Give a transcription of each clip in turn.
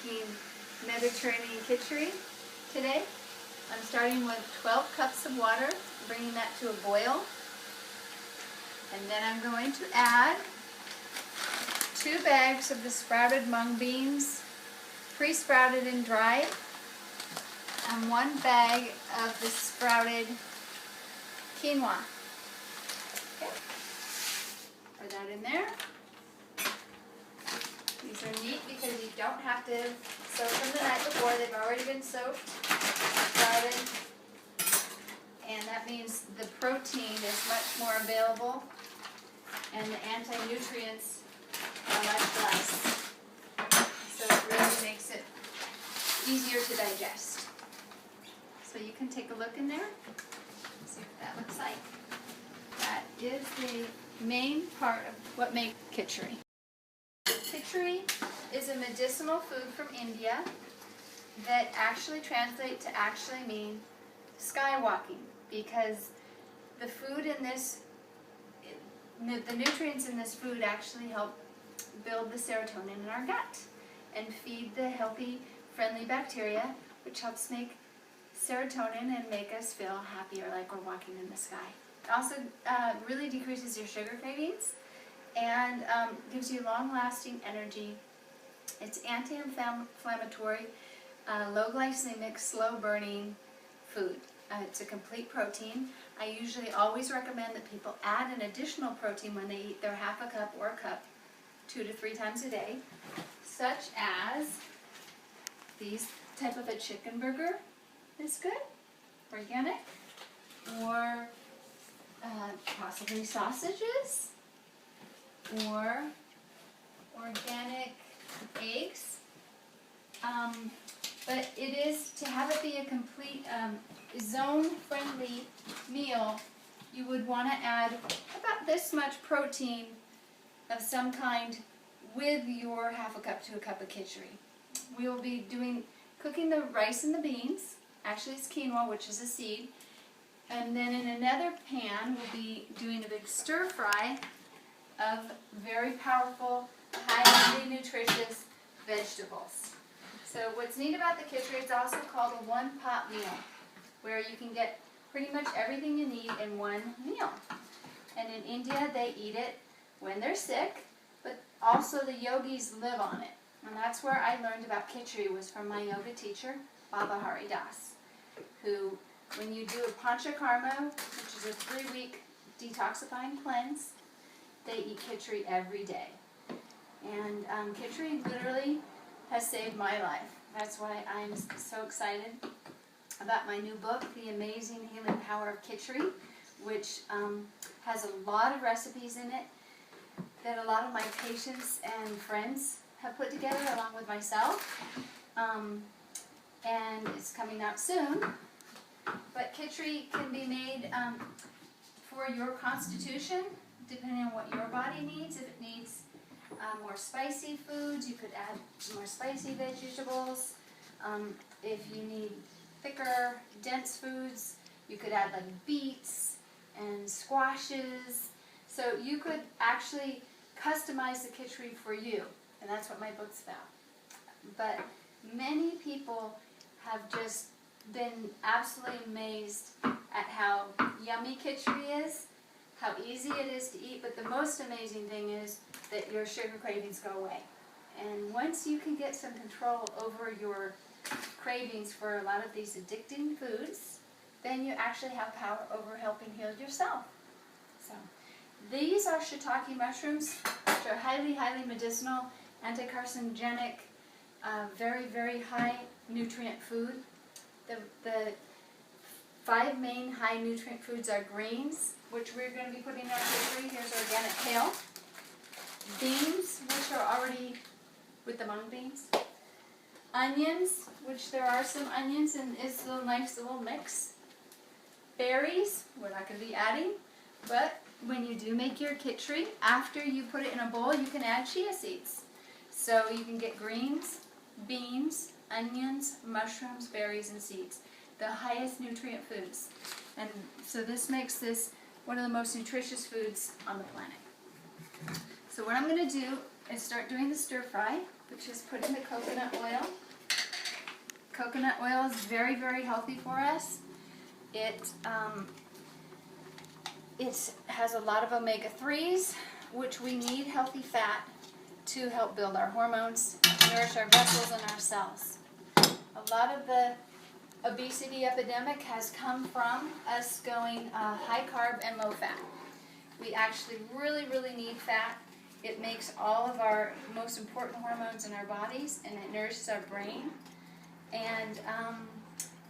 making Mediterranean kitchari today. I'm starting with 12 cups of water, bringing that to a boil. And then I'm going to add 2 bags of the sprouted mung beans, pre-sprouted and dried, and 1 bag of the sprouted quinoa. Okay. Put that in there. These are neat because you don't have to soak them the night before. They've already been soaked, sprouted, and that means the protein is much more available and the anti-nutrients are much less. So it really makes it easier to digest. So you can take a look in there, see what that looks like. That is the main part of what makes kitchari. Kitchari is a medicinal food from India that actually translates to actually mean skywalking, because the food in this, the nutrients in this food actually help build the serotonin in our gut and feed the healthy, friendly bacteria, which helps make serotonin and make us feel happier, like we're walking in the sky. It also really decreases your sugar cravings and gives you long-lasting energy. It's anti-inflammatory, low glycemic, slow-burning food. It's a complete protein. I usually always recommend that people add an additional protein when they eat their half a cup or a cup 2 to 3 times a day, such as these type of a chicken burger is good, organic, or possibly sausages, or organic eggs. But it is, to have it be a complete zone-friendly meal, you would want to add about this much protein of some kind with your half a cup to a cup of kitchari. We will be cooking the rice and the beans. Actually, it's quinoa, which is a seed. And then in another pan, we'll be doing a big stir fry of very powerful, highly nutritious vegetables. So what's neat about the kitchari, it's also called a one-pot meal, where you can get pretty much everything you need in one meal. And in India, they eat it when they're sick, but also the yogis live on it. And that's where I learned about kitchari, was from my yoga teacher, Baba Hari Das, who, when you do a panchakarma, which is a 3-week detoxifying cleanse, they eat kitchari every day. And kitchari literally has saved my life. That's why I'm so excited about my new book, The Amazing Healing Power of Kitchari, which has a lot of recipes in it that a lot of my patients and friends have put together along with myself. And it's coming out soon. But kitchari can be made for your constitution, depending on what your body needs. If it needs more spicy foods, you could add more spicy vegetables. If you need thicker, dense foods, you could add like beets and squashes. So you could actually customize the kitchari for you, and that's what my book's about. But many people have just been absolutely amazed at how yummy kitchari is, how easy it is to eat, but the most amazing thing is that your sugar cravings go away. And once you can get some control over your cravings for a lot of these addicting foods, then you actually have power over helping heal yourself. So these are shiitake mushrooms, which are highly, highly medicinal, anti-carcinogenic, very, very high nutrient food. The 5 main high nutrient foods are greens, which we're going to be putting in our kitchari. Here's organic kale. Beans, which are already with the mung beans. Onions, which there are some onions and it's a nice little mix. Berries, we're not going to be adding, but when you do make your kitchari, after you put it in a bowl, you can add chia seeds. So you can get greens, beans, onions, mushrooms, berries, and seeds. The highest nutrient foods. And so this makes this one of the most nutritious foods on the planet. So what I'm going to do is start doing the stir fry which is put in the coconut oil. Coconut oil is very, very healthy for us. It has a lot of omega-3s, which we need healthy fat to help build our hormones, nourish our vessels and our cells. A lot of the obesity epidemic has come from us going high carb and low fat. We actually really, really need fat. It makes all of our most important hormones in our bodies, and it nourishes our brain. And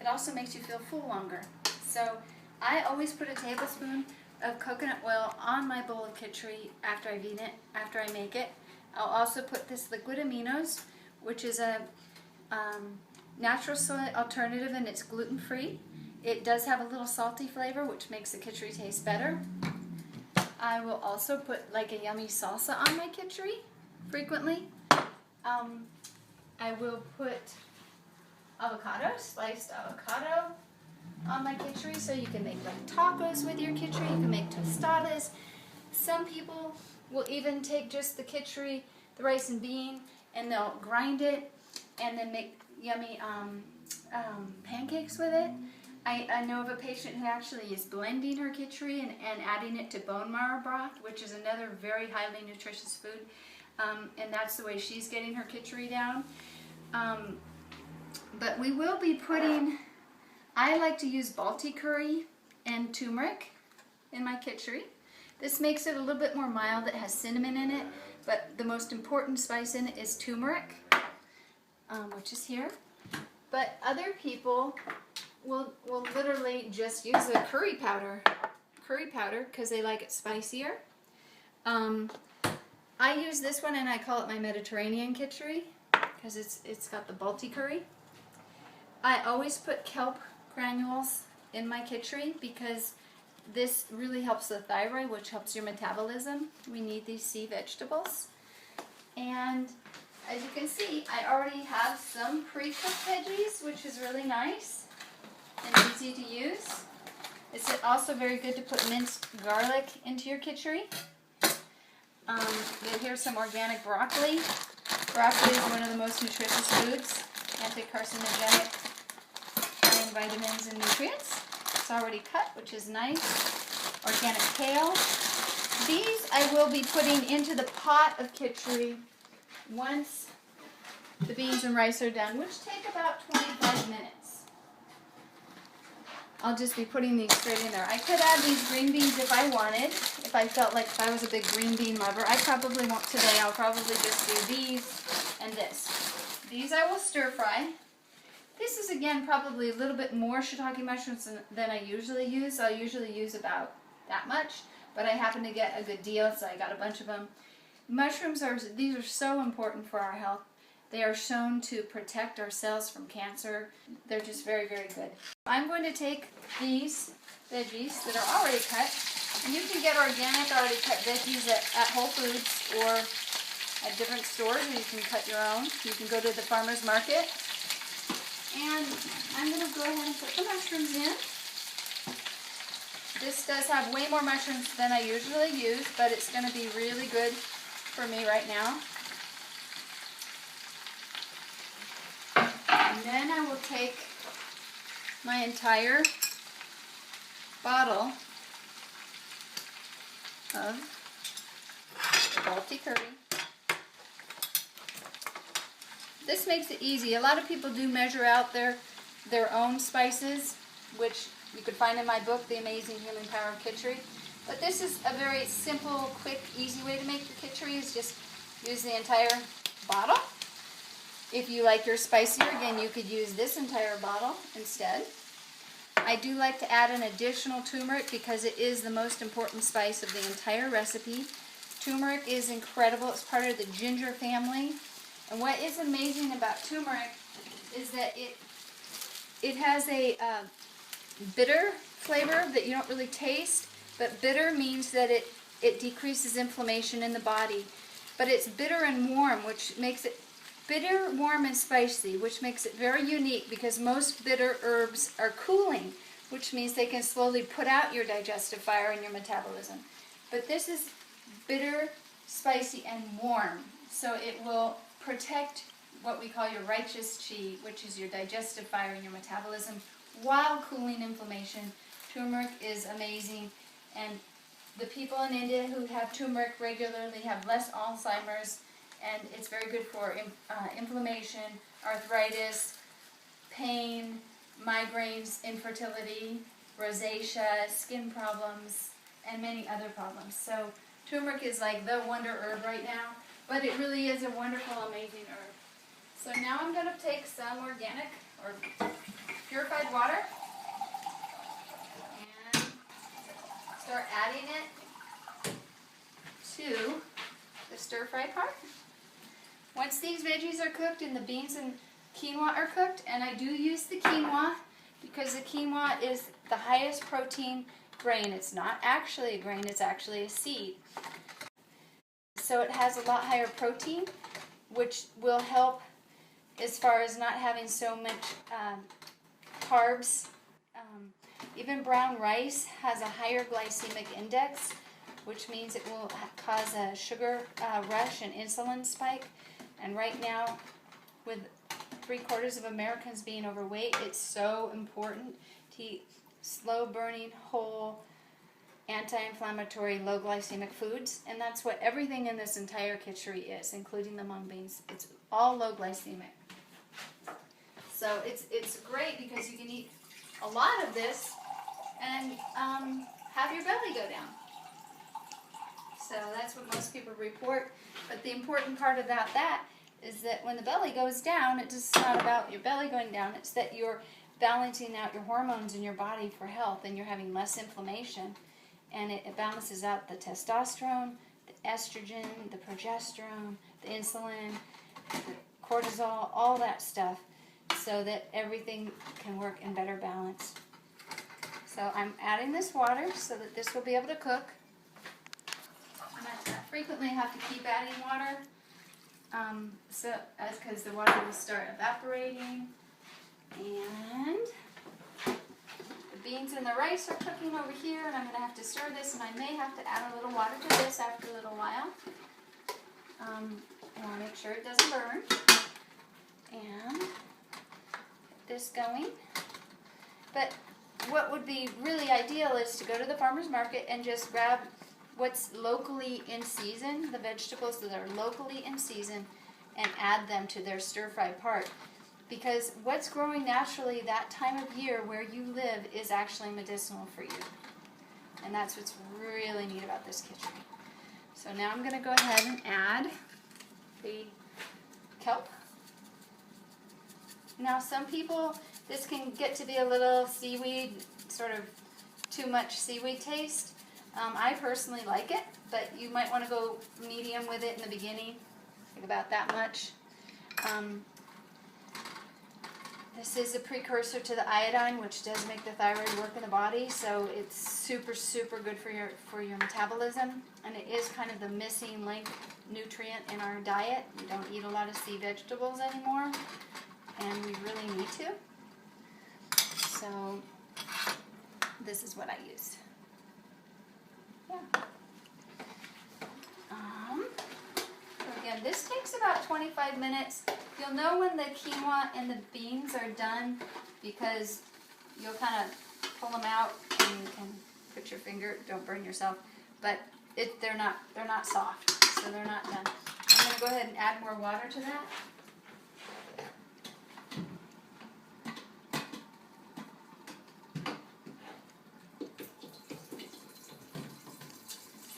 it also makes you feel full longer. So I always put a tablespoon of coconut oil on my bowl of kitchari after I've eaten it, after I make it. I'll also put this liquid aminos, which is a natural soy alternative, and it's gluten-free. It does have a little salty flavor, which makes the kitchari taste better. I will also put like a yummy salsa on my kitchari frequently. I will put avocado, sliced avocado on my kitchari, so you can make like tacos with your kitchari. You can make tostadas. Some people will even take just the kitchari, the rice and bean, and they'll grind it and then make yummy pancakes with it. I know of a patient who actually is blending her kitchari and adding it to bone marrow broth, which is another very highly nutritious food, and that's the way she's getting her kitchari down. But we will be putting, I like to use Balti curry and turmeric in my kitchari. This makes it a little bit more mild. It has cinnamon in it, but the most important spice in it is turmeric, which is here. But other people will literally just use the curry powder because they like it spicier. I use this one and I call it my Mediterranean kitchari because it's got the Balti curry. I always put kelp granules in my kitchari because this really helps the thyroid, which helps your metabolism. We need these sea vegetables. And as you can see, I already have some pre-cooked veggies, which is really nice and easy to use. It's also very good to put minced garlic into your kitchari. Here's some organic broccoli. Broccoli is one of the most nutritious foods, anti-carcinogenic, and vitamins and nutrients. It's already cut, which is nice. Organic kale. These I will be putting into the pot of kitchari once the beans and rice are done, which take about 25 minutes. I'll just be putting these straight in there. I could add these green beans if I wanted, if I felt like if I was a big green bean lover. I probably won't today. I'll probably just do these and this. These I will stir fry. This is again probably a little bit more shiitake mushrooms than I usually use. I'll usually use about that much, but I happen to get a good deal, so I got a bunch of them. Mushrooms these are so important for our health. They are shown to protect our cells from cancer. They're just very, very good. I'm going to take these veggies that are already cut, and you can get organic already cut veggies at Whole Foods or at different stores, or you can cut your own. You can go to the farmer's market. And I'm going to go ahead and put the mushrooms in. This does have way more mushrooms than I usually use, but it's going to be really good for me right now. And then I will take my entire bottle of Balti curry. This makes it easy. A lot of people do measure out their own spices, which you could find in my book, The Amazing Human Power of Kitchari. But this is a very simple, quick, easy way to make your kitchari, is just use the entire bottle. If you like your spicier, again, you could use this entire bottle instead. I do like to add an additional turmeric because it is the most important spice of the entire recipe. Turmeric is incredible. It's part of the ginger family. And what is amazing about turmeric is that it has a bitter flavor that you don't really taste, but bitter means that it decreases inflammation in the body. But it's bitter and warm, which makes it bitter, warm, and spicy, which makes it very unique because most bitter herbs are cooling, which means they can slowly put out your digestive fire and your metabolism. But this is bitter, spicy, and warm, so it will protect what we call your righteous chi, which is your digestive fire and your metabolism, while cooling inflammation. Turmeric is amazing, and the people in India who have turmeric regularly have less Alzheimer's, and it's very good for inflammation, arthritis, pain, migraines, infertility, rosacea, skin problems, and many other problems. So turmeric is like the wonder herb right now, but it really is a wonderful, amazing herb. So now I'm going to take some organic or purified water and start adding it to the stir-fry part. Once these veggies are cooked and the beans and quinoa are cooked, and I do use the quinoa because the quinoa is the highest protein grain. It's not actually a grain, it's actually a seed. So it has a lot higher protein, which will help as far as not having so much carbs. Even brown rice has a higher glycemic index, which means it will cause a sugar rush and insulin spike. And right now, with 3/4 of Americans being overweight, it's so important to eat slow-burning, whole, anti-inflammatory, low glycemic foods, and that's what everything in this entire kitchari is, including the mung beans. It's all low glycemic. So it's great because you can eat a lot of this and have your belly go down. So that's what most people report. But the important part about that is that when the belly goes down, it's just not about your belly going down, it's that you're balancing out your hormones in your body for health, and you're having less inflammation, and it balances out the testosterone, the estrogen, the progesterone, the insulin, the cortisol, all that stuff, so that everything can work in better balance. So I'm adding this water so that this will be able to cook. I frequently have to keep adding water, because the water will start evaporating. And the beans and the rice are cooking over here, and I'm going to have to stir this, and I may have to add a little water to this after a little while. I want to make sure it doesn't burn. And get this going. But what would be really ideal is to go to the farmer's market and just grab what's locally in season, the vegetables that are locally in season, and add them to their stir-fry part. Because what's growing naturally that time of year where you live is actually medicinal for you. And that's what's really neat about this kitchari. So now I'm going to go ahead and add the kelp. Now some people, this can get to be a little seaweed, sort of too much seaweed taste. I personally like it, but you might want to go medium with it in the beginning, like about that much. This is a precursor to the iodine, which does make the thyroid work in the body, so it's super, super good for your metabolism, and it is kind of the missing link nutrient in our diet. We don't eat a lot of sea vegetables anymore, and we really need to. So this is what I used. Yeah. So again, this takes about 25 minutes. You'll know when the quinoa and the beans are done because you'll kind of pull them out and you can put your finger, don't burn yourself, but they're not soft, so they're not done. I'm going to go ahead and add more water to that.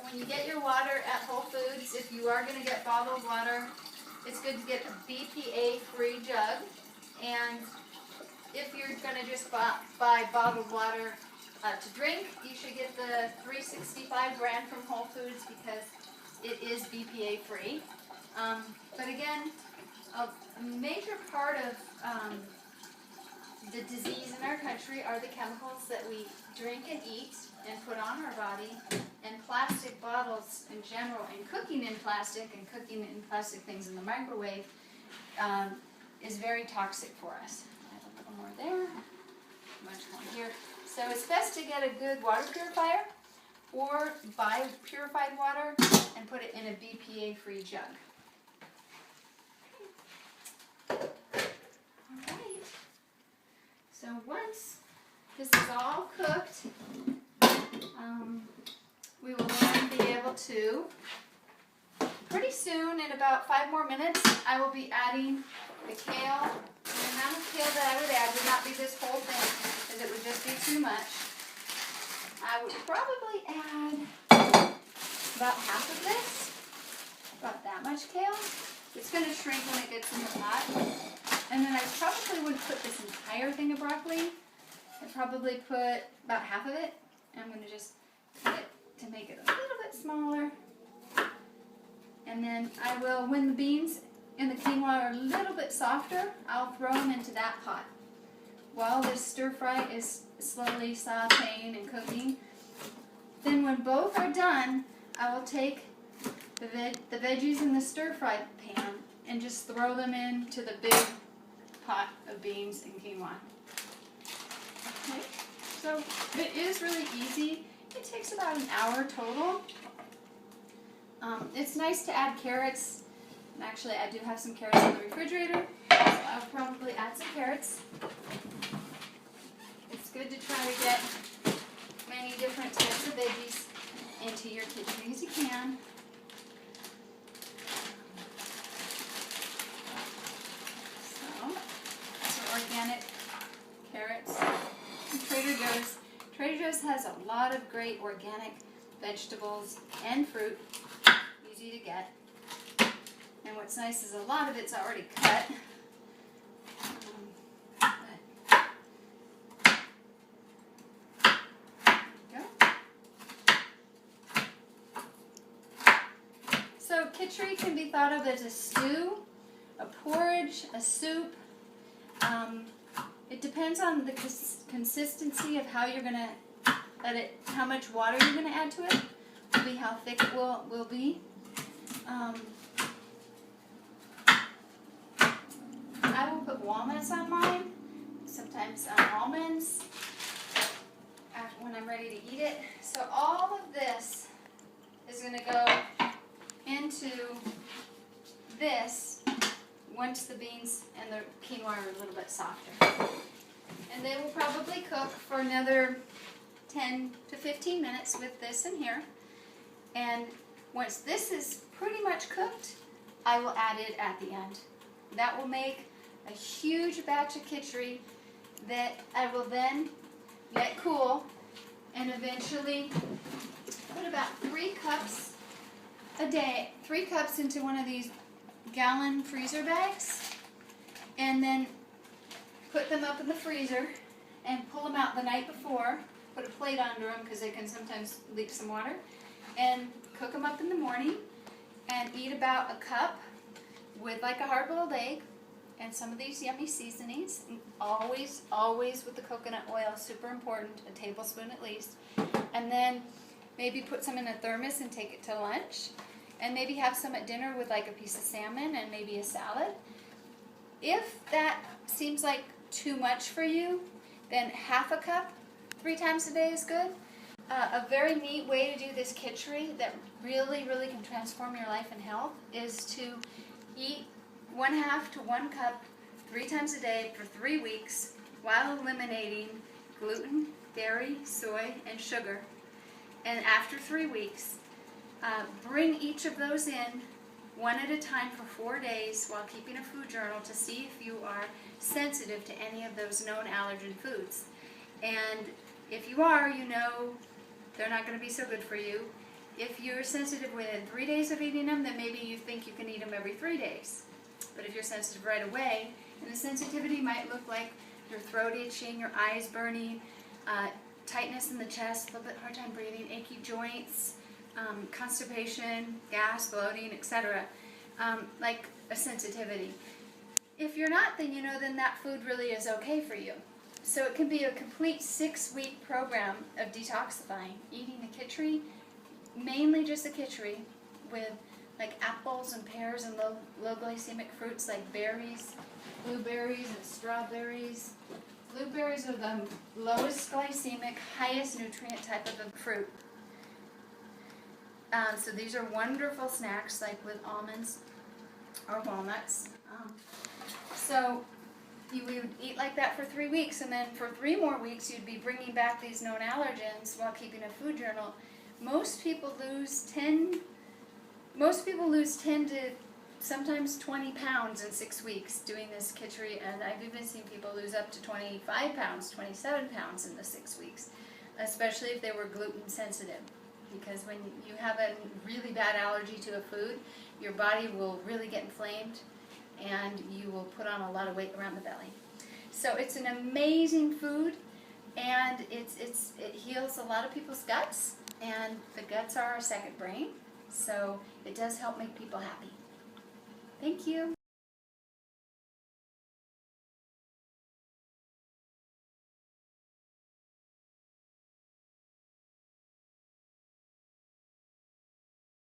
When you get your water at Whole Foods, if you are going to get bottled water, it's good to get a BPA-free jug. And if you're going to just buy bottled water to drink, you should get the 365 brand from Whole Foods because it is BPA-free. But again, a major part of the disease in our country are the chemicals that we drink and eat and put on our body, and plastic bottles in general, and cooking in plastic and cooking in plastic things in the microwave is very toxic for us. I have a little more there, much more here. So it's best to get a good water purifier or buy purified water and put it in a BPA-free jug. So once this is all cooked, we will then be able to, pretty soon, in about 5 more minutes, I will be adding the kale. The amount of kale that I would add would not be this whole thing, because it would just be too much. I would probably add about half of this, about that much kale. It's going to shrink when it gets in the pot. And then I probably wouldn't put this entire thing of broccoli. I'd probably put about half of it. And I'm going to just cut it to make it a little bit smaller. And then I will, when the beans and the quinoa are a little bit softer, I'll throw them into that pot. While this stir fry is slowly sauteing and cooking, then when both are done, I will take the veggies in the stir fry pan and just throw them into the big pot of beans and quinoa. Okay, so it is really easy. It takes about an hour total. It's nice to add carrots. And actually, I do have some carrots in the refrigerator, so I'll probably add some carrots. It's good to try to get many different types of veggies into your kitchen as you can. So, some organic carrots from Trader Joe's. Trader Joe's has a lot of great organic vegetables and fruit, easy to get. And what's nice is a lot of it's already cut. So kitchari can be thought of as a stew, a porridge, a soup. It depends on the consistency of how you're going to let it, how much water you're going to add to it, will be how thick it will be. I will put walnuts on mine, sometimes almonds when I'm ready to eat it. So all of this is going to go into this once the beans and the quinoa are a little bit softer. And they will probably cook for another 10 to 15 minutes with this in here. And once this is pretty much cooked, I will add it at the end. That will make a huge batch of kitchari that I will then let cool and eventually put about 3 cups a day, 3 cups into one of these gallon freezer bags, and then put them up in the freezer and pull them out the night before, put a plate under them because they can sometimes leak some water, and cook them up in the morning and eat about a cup with like a hard-boiled egg and some of these yummy seasonings. And always with the coconut oil, super important, a tablespoon at least. And then maybe put some in a thermos and take it to lunch. And maybe have some at dinner with like a piece of salmon and maybe a salad. If that seems like too much for you, then half a cup 3 times a day is good. A very neat way to do this kitchari that really can transform your life and health is to eat 1/2 to 1 cup 3 times a day for 3 weeks while eliminating gluten, dairy, soy, and sugar. And after 3 weeks, bring each of those in one at a time for 4 days while keeping a food journal to see if you are sensitive to any of those known allergen foods. And if you are, you know they're not going to be so good for you. If you're sensitive within 3 days of eating them, then maybe you think you can eat them every 3 days. But if you're sensitive right away, and the sensitivity might look like your throat itching, your eyes burning, tightness in the chest, a little bit hard time breathing, achy joints, constipation, gas, bloating, etc. Like a sensitivity. If you're not, then you know then that food really is okay for you. So it can be a complete 6-week program of detoxifying, eating the kitchari, mainly just the kitchari, with like apples and pears and low glycemic fruits like berries, blueberries and strawberries. Blueberries are the lowest glycemic, highest nutrient type of a fruit. So these are wonderful snacks like with almonds or walnuts. So you would eat like that for 3 weeks, and then for 3 more weeks you'd be bringing back these known allergens while keeping a food journal. Most people lose 10 to sometimes 20 pounds in 6 weeks doing this kitchari, and I've even seen people lose up to 25 pounds, 27 pounds in the 6 weeks, especially if they were gluten sensitive. Because when you have a really bad allergy to a food, your body will really get inflamed and you will put on a lot of weight around the belly. So it's an amazing food, and it heals a lot of people's guts, and the guts are our second brain, so it does help make people happy. Thank you.